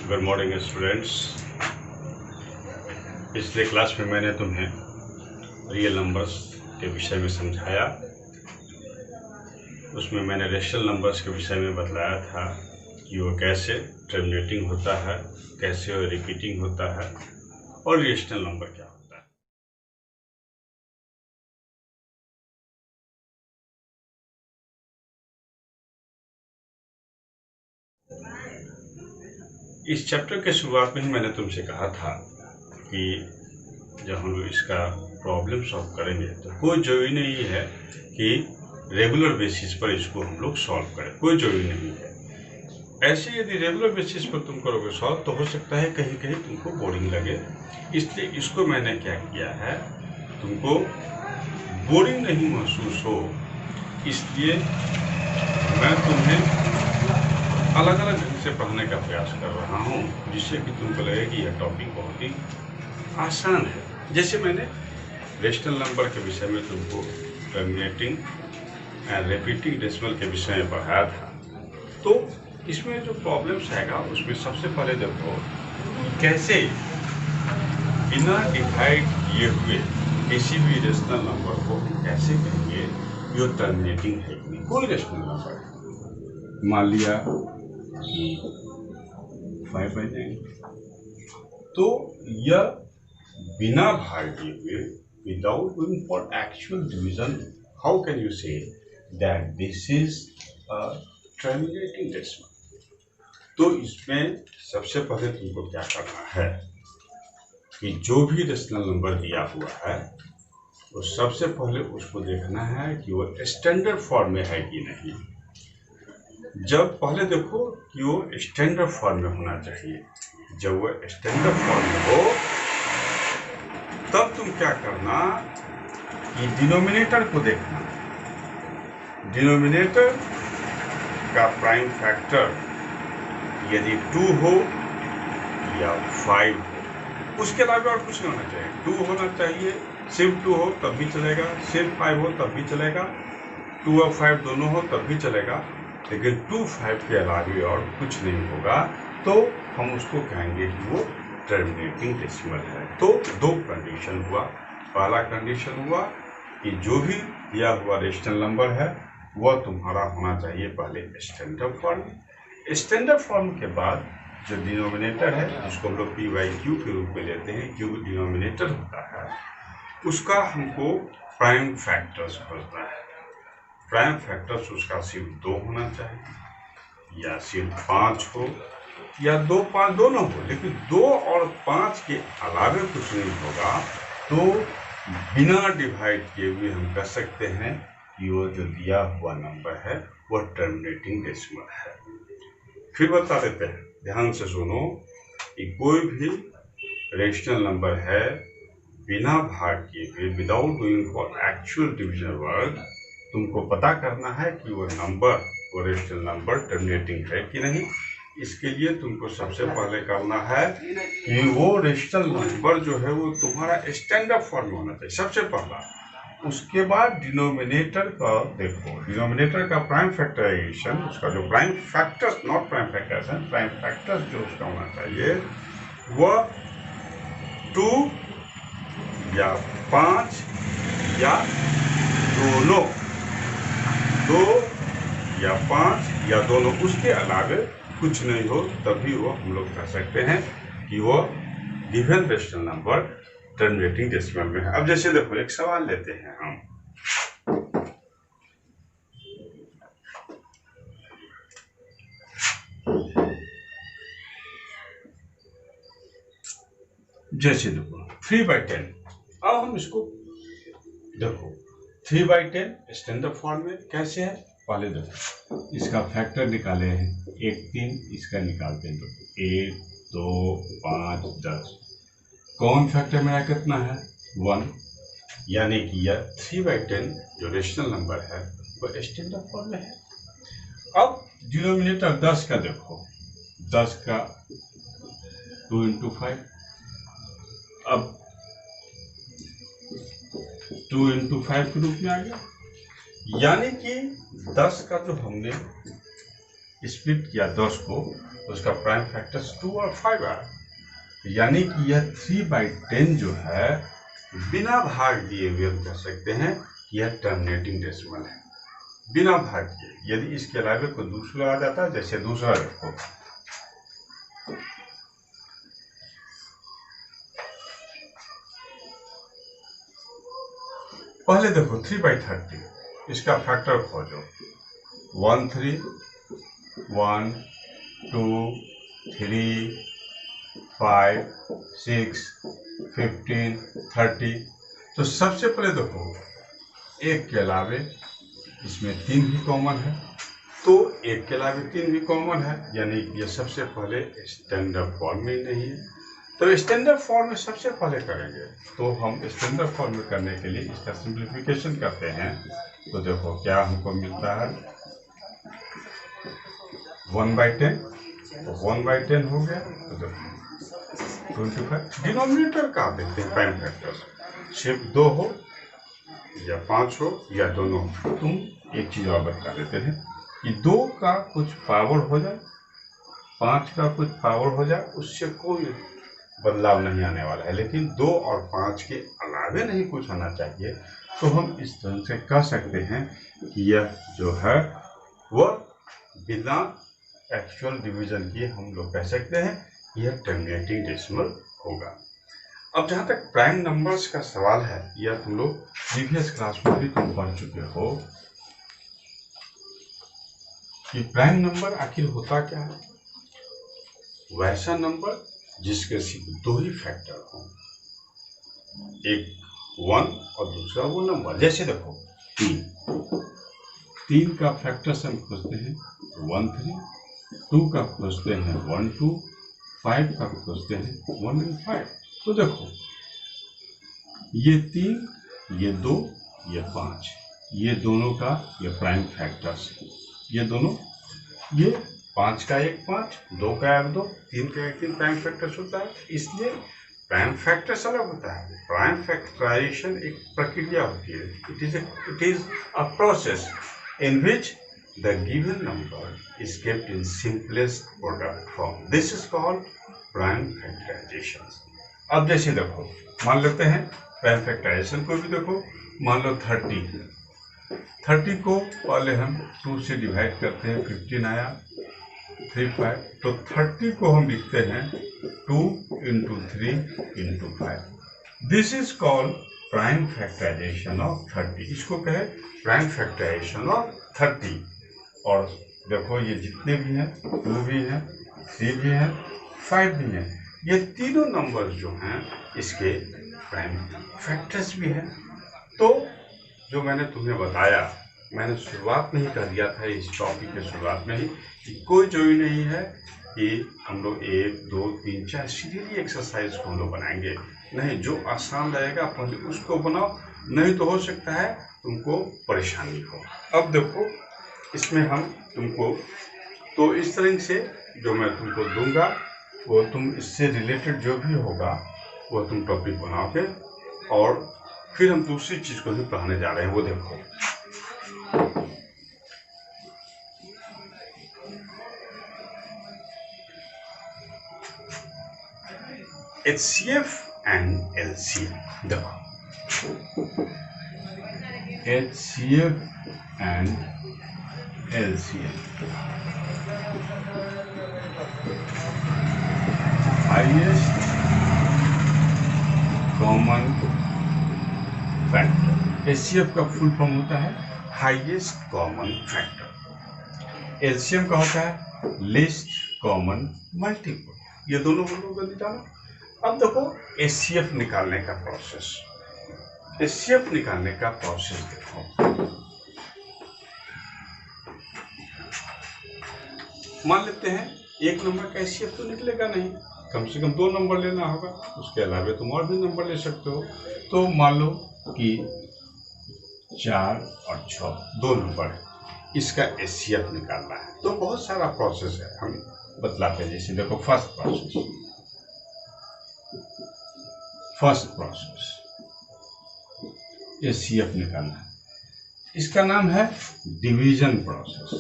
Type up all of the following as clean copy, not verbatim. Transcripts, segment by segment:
Good morning students. पिछले class में मैंने तुम्हें रियल नंबर्स के विषय में समझाया। उसमें मैंने रेशनल नंबर्स के विषय में बतलाया था कि वो कैसे टर्मिनेटिंग होता है, कैसे वो रिपीटिंग होता है और रेशनल नंबर क्या होता है। इस चैप्टर के शुरुआत में ही मैंने तुमसे कहा था कि जब हम लोग इसका प्रॉब्लम सॉल्व करेंगे तो कोई जरूरी नहीं है कि रेगुलर बेसिस पर इसको हम लोग सॉल्व करें, कोई जरूरी नहीं है। ऐसे यदि रेगुलर बेसिस पर तुम करोगे सॉल्व तो हो सकता है कहीं कहीं तुमको बोरिंग लगे, इसलिए इसको मैंने क्या किया है, तुमको बोरिंग नहीं महसूस हो इसलिए मैं तुम्हें अलग अलग ढंग से पढ़ने का प्रयास कर रहा हूँ, जिससे कि तुमको लगे कि यह टॉपिक बहुत ही आसान है। जैसे मैंने रेशनल नंबर के विषय में तुमको टर्मिनेटिंग एंड रिपीटिंग डेसिमल के विषय में पढ़ाया था, तो इसमें जो प्रॉब्लम्स आएगा उसमें सबसे पहले देखो कैसे बिना डिवाइड किए हुए किसी भी रेशनल नंबर को कैसे कहेंगे जो टर्मिनेटिंग है। कोई रेशनल नंबर है, मान लिया 5/9, तो यह बिना भाग दिए हुए, without going for actual division, how can you say that this is a terminating decimal. तो इसमें सबसे पहले तुमको क्या करना है कि जो भी रेशनल नंबर दिया हुआ है वो सबसे पहले उसको देखना है कि वो स्टैंडर्ड फॉर्म में है कि नहीं। जब पहले देखो कि वो स्टैंडर्ड फॉर्म में होना चाहिए। जब वो स्टैंडर्ड फॉर्म में हो तब तुम क्या करना कि डिनोमिनेटर को देखना। डिनोमिनेटर का प्राइम फैक्टर यदि 2 हो या 5 हो, उसके अलावा और कुछ नहीं होना चाहिए। 2 होना चाहिए, सिर्फ 2 हो तब भी चलेगा, सिर्फ 5 हो तब भी चलेगा, 2 और 5 दोनों हो तब भी चलेगा, लेकिन 2, 5 के अलावा और कुछ नहीं होगा तो हम उसको कहेंगे कि वो टर्मिनेटिंग डेसिमल है। तो दो कंडीशन हुआ। पहला कंडीशन हुआ कि जो भी दिया हुआ रेशनल नंबर है वह तुम्हारा होना चाहिए पहले स्टैंडर्ड फॉर्म। स्टैंडर्ड फॉर्म के बाद जो डिनोमिनेटर है, जिसको हम लोग p/q के रूप में लेते हैं, जो डिनोमिनेटर होता है उसका हमको प्राइम फैक्टर्स खोजना है। प्राइम फैक्टर्स उसका सिर्फ 2 होना चाहिए या सिर्फ 5 हो या 2, 5 दोनों हो, लेकिन 2 और 5 के अलावा कुछ नहीं होगा तो बिना डिवाइड किए हुए हम कह सकते हैं कि वो जो दिया हुआ नंबर है वह टर्मिनेटिंग डेसिमल है। फिर बता देते हैं, ध्यान से सुनो कि कोई भी रेशनल नंबर है बिना भाग किए हुए, without doing for actual division work, तुमको पता करना है कि वो नंबर, वो रेशनल नंबर टर्मिनेटिंग है कि नहीं। इसके लिए तुमको सबसे पहले करना है कि वो रेशनल नंबर जो है वो तुम्हारा स्टैंडर्ड फॉर्म में होना चाहिए सबसे पहला। उसके बाद डिनोमिनेटर का देखो, डिनोमिनेटर का प्राइम फैक्टराइजेशन, उसका जो prime factors, not prime factorization, prime factors जो उसका होना चाहिए वह 2 या 5 या दोनों, 2 या 5 या दोनों, उसके अलावे कुछ नहीं हो तभी वो हम लोग कह सकते हैं कि वो given rational number terminating decimal में है। अब जैसे देखो एक सवाल लेते हैं हम, जैसे देखो 3/10। अब हम इसको देखो 3/10 स्टैंडर्ड फॉर्म में कैसे है, पहले देखो इसका फैक्टर निकाले हैं, 1, 3, इसका निकालते हैं तो 1, 2, 5, 10। कॉमन फैक्टर मेरा कितना है 1, यानी कि यह 3/10 जो रेशनल नंबर है वह स्टैंडर्ड फॉर्म में है। अब डिनोमिनेटर 10 का देखो, 10 का 2 × 5, अब 2 × 5 के रूप में आ गया, यानी कि 10 का जो हमने स्प्लिट किया 10 को, उसका प्राइम फैक्टर्स 2 और 5 आया। यानी कि यह 3/10 जो है बिना भाग दिए हुए हम कह सकते हैं कि यह टर्मिनेटिंग डेसिमल है, बिना भाग दिए। यदि इसके अलावा कोई दूसरा आ जाता है, जैसे दूसरा देखो, पहले देखो 3/30, इसका फैक्टर खोजो। 1 3 1 2 3 5 6 15 30। तो सबसे पहले देखो एक के अलावे इसमें 3 भी कॉमन है, तो एक के अलावे 3 भी कॉमन है, यानी ये सबसे पहले स्टैंडर्ड फॉर्म में नहीं है। तो स्टैंडर्ड फॉर्म में सबसे पहले करेंगे, तो हम स्टैंडर्ड फॉर्म में करने के लिए इसका सिंप्लीफिकेशन करते हैं। तो देखो क्या हमको मिलता है, 1/10, तो 1/10 हो गया। तो देखो 25 डिनोमिनेटर का देखते हैं प्राइम फैक्टर्स, सिर्फ 2 हो या 5 हो या दोनों। तुम एक चीज और बता देते हैं कि 2 का कुछ पावर हो जाए, 5 का कुछ पावर हो जाए, उससे कोई बदलाव नहीं आने वाला है। लेकिन 2 और 5 के अलावे नहीं कुछ आना चाहिए। तो हम इस तरह से कह सकते हैं कि यह जो है वह बिना एक्चुअल डिवीजन किए हम लोग कह सकते हैं यह टर्मिनेटिंग डेसिमल होगा। अब जहाँ तक प्राइम नंबर्स का सवाल है, यह तुम लोग प्रीवियस क्लास में भी तुम पढ़ चुके हो कि प्राइम नंबर आखिर होता क्या है। वैसा नंबर जिसके सिर्फ 2 ही फैक्टर हो, एक 1 और दूसरा वो नंबर। जैसे देखो 3 का फैक्टर्स हम खोजते हैं 1 3, 2 का खोजते हैं 1 2, 5 का खोजते हैं 1 and 5। तो देखो ये 3, ये 2, ये 5, ये दोनों का ये प्राइम फैक्टर्स, ये दोनों, ये 5 का एक 5, 2 का एक 2, 3 का एक 3 प्राइम फैक्टर्स होता है। इसलिए प्राइम फैक्टर्स अलग होता है। प्राइम फैक्टराइजेशन एक प्रक्रिया होती है। It is a process in which the given number is kept in simplest product form. This is called prime factorization. अब जैसे देखो मान लेते हैं प्राइम फैक्टराइजेशन को भी देखो, मान लो 30 को पहले हम 2 से डिवाइड करते हैं, 15 आया, 3 5, तो 30 को हम लिखते हैं 2 into 3 into 5। This is called prime factorization of 30। इसको कहे प्राइम फैक्टराइजेशन ऑफ 30। और देखो ये जितने भी हैं, 2 भी हैं, 3 भी हैं, 5 भी हैं, ये तीनों नंबर जो हैं इसके प्राइम फैक्टर्स भी हैं। तो जो मैंने तुम्हें बताया, मैंने शुरुआत में ही कर दिया था इस टॉपिक के शुरुआत में ही कि कोई जरूरी नहीं है कि हम लोग 1 2 3 4 सीरियली एक्सरसाइज को हम लोग बनाएंगे। नहीं, जो आसान रहेगा पहले उसको बनाओ, नहीं तो हो सकता है तुमको परेशानी हो। अब देखो इसमें हम तुमको तो इस तरह से जो मैं तुमको दूंगा वो तुम इससे रिलेटेड जो भी होगा वो तुम टॉपिक बनाओगे, और फिर हम दूसरी चीज को भी पढ़ाने जा रहे हैं। वो देखो HCF एंड LCM। देखो HCF and LCM, highest common factor. HCF का फुल फॉर्म होता है हाईएस्ट कॉमन फैक्टर। LCM का होता है लीस्ट कॉमन मल्टीपल। ये दोनों हम लोग निकालो। अब देखो HCF निकालने का प्रोसेस, HCF निकालने का प्रोसेस देखो। मान लेते हैं एक नंबर का HCF तो निकलेगा नहीं, कम से कम 2 नंबर लेना होगा, उसके अलावा तुम और भी नंबर ले सकते हो। तो मान लो कि 4 और 6 2 नंबर है, इसका HCF निकालना है। तो बहुत सारा प्रोसेस है, हम बतलाते हैं। जैसे देखो फर्स्ट प्रोसेस HCF निकालना है। इसका नाम है डिवीजन प्रोसेस।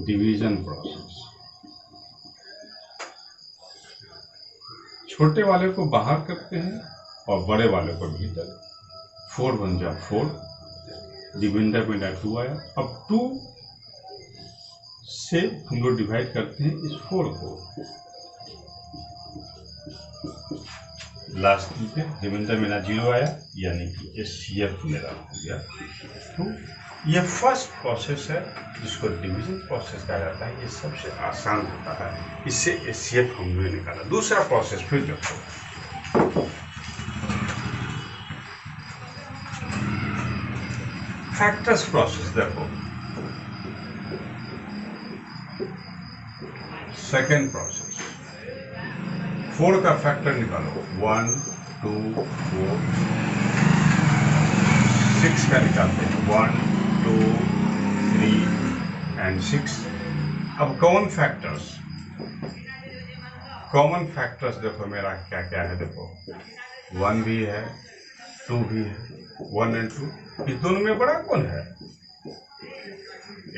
Division process. छोटे वाले को बाहर करते हैं और बड़े वाले को भीतर। 4 बन जा 4, डिविडेंड में 2 आया। अब 2 से हम लोग डिवाइड करते हैं इस 4 को। लास्ट में रिमाइंडर मेरा 0 आया, यानी कि HCF मेरा हो गया। तो ये फर्स्ट प्रोसेस है जिसको डिवीजन प्रोसेस कहा जाता है। ये सबसे आसान होता है, इससे HCF हमने निकाला। दूसरा प्रोसेस फिर देखो, फैक्टर्स प्रोसेस। देखो सेकेंड प्रोसेस, 4 का फैक्टर निकालो। 1 2 4, 6 का निकालते हैं। 1 2 3 एंड 6। अब कॉमन फैक्टर्स, कॉमन फैक्टर्स देखो मेरा क्या क्या है। देखो 1 भी है, 2 भी है। 1 और 2, इस दोनों में बड़ा कौन है?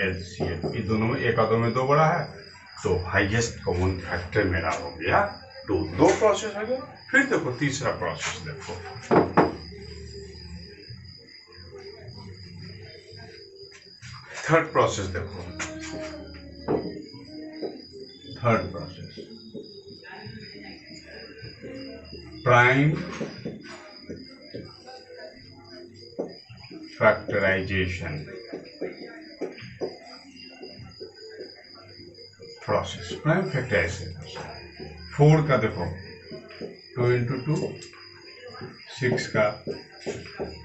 LCM। इस दोनों में, एक और 2 में 2 बड़ा है, तो हाईएस्ट कॉमन फैक्टर मेरा हो गया 2। 2 प्रोसेस हो गया। फिर देखो तीसरा प्रोसेस, देखो थर्ड प्रोसेस। देखो third process, prime factorization process. Prime factorization 4 का देखो 2 into 2, 6 का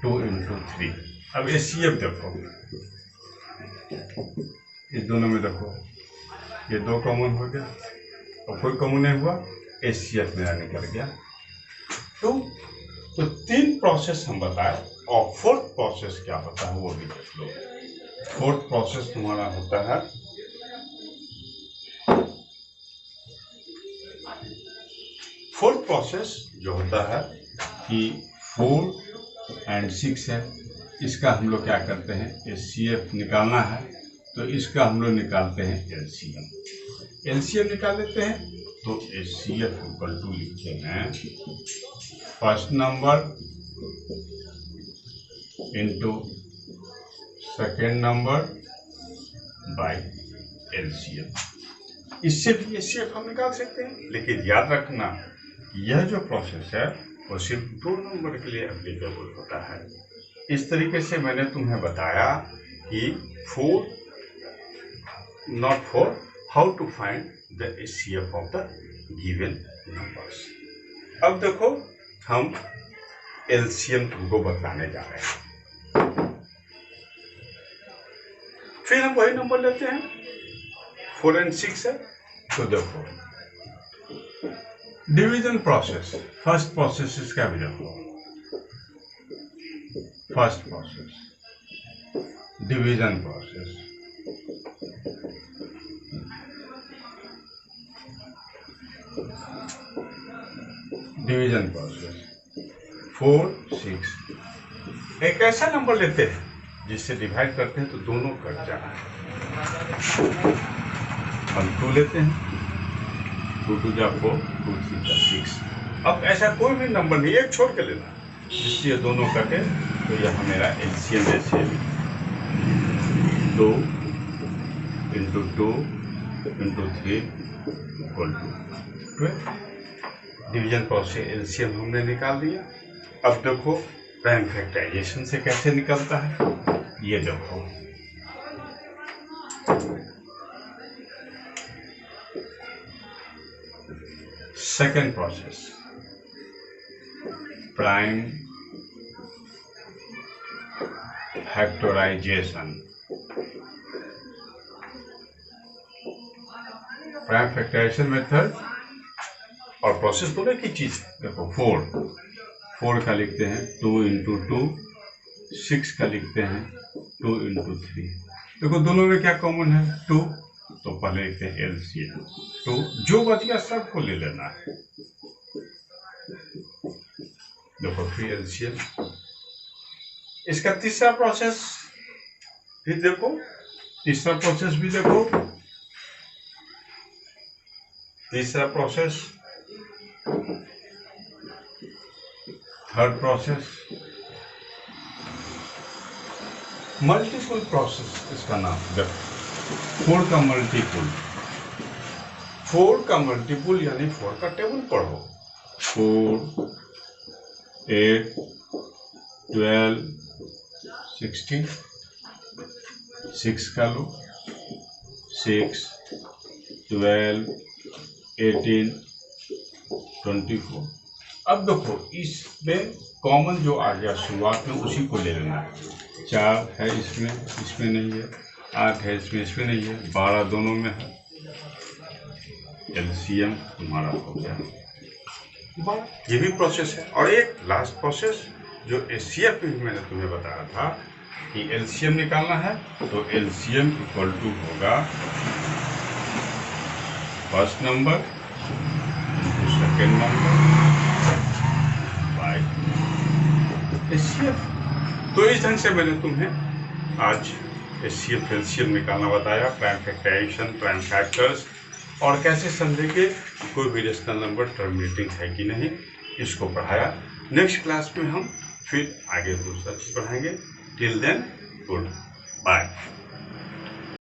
2 into 3। अब HCF देखो, इस दोनों में देखो ये 2 कॉमन हो गया और कोई कॉमन नहीं हुआ, HCF मेरा निकल गया। तो 3 प्रोसेस हम बताए, और 4th प्रोसेस क्या होता है वो भी देख लो। 4th प्रोसेस तुम्हारा होता है फोर्थ प्रोसेस जो होता है कि 4 और 6 है, इसका हम लोग क्या करते हैं, HCF निकालना है तो इसका हम लोग निकालते हैं LCM। LCM निकाल लेते हैं तो HCF इक्वल टू लिखते हैं first number into second number by LCM। इससे भी HCF हम निकाल सकते हैं, लेकिन याद रखना यह जो प्रोसेस है वो सिर्फ 2 नंबर के लिए एप्लीकेबल होता है। इस तरीके से मैंने तुम्हें बताया कि 4 not 4 how to find the HCF of the given numbers। अब देखो हम LCM तुमको बताने जा रहे हैं। फिर हम वही नंबर लेते हैं, 4 और 6 है। तो देखो डिवीजन प्रोसेस, फर्स्ट प्रोसेस इसका भी देखो। First process division process, division process 4 6। एक ऐसा नंबर लेते हैं जिससे डिवाइड करते हैं तो दोनों कट जाना है। हम 2 लेते हैं, 2 2 जा 4, 2 3 जा 6। अब ऐसा कोई भी नंबर नहीं, एक छोड़ के लेना जिससे ये दोनों कटे, तो यह मेरा LCM जैसे 2 into 2 into 3 equal to 12। Division process LCM हमने निकाल दिया। अब देखो प्राइम फैक्टराइजेशन से कैसे निकलता है, ये देखो। Second process prime factorization. Prime factorization method और प्रोसेस दोनों की चीज है। देखो 4 का लिखते हैं 2 into 2, 6 का लिखते हैं 2 into 3। देखो दोनों में क्या कॉमन है, 2, तो पहले लिखते हैं LCM। तो जो बच गया सबको ले लेना है। देखो फिर LCM इसका तीसरा प्रोसेस भी देखो, तीसरा प्रोसेस भी देखो। तीसरा process, third process, multiple process इसका नाम। देखो 4 का मल्टीपल, 4 का मल्टीपल यानी 4 का टेबल पढ़ो। 4, 8, 12, 16, 6 का लो, 6, 12, 18, 24। अब देखो इसमें कॉमन जो आ गया शुरुआत में उसी को ले लेना है। 4 है इसमें नहीं है, 8 है इसमें नहीं है, 12 दोनों में है। एलसीएम तुम्हारा हो गया। ये भी प्रोसेस है। और एक लास्ट प्रोसेस जो एचसीएफ में मैंने तुम्हें बताया था कि एलसीएम निकालना है, तो एलसीएम इक्वल टू होगा first number into second number by HCF. तो इस ढंग से मैंने तुम्हें आज एचसीएफ एलसीएम निकालना बताया, प्राइम फैक्टराइजेशन, प्राइम फैक्टर्स, और कैसे समझेंगे कोई भी रेशनल नंबर टर्मिनेटिंग है कि नहीं, इसको पढ़ाया। नेक्स्ट क्लास में हम फिर आगे दूसरा चीज पढ़ाएंगे। Till then good bye.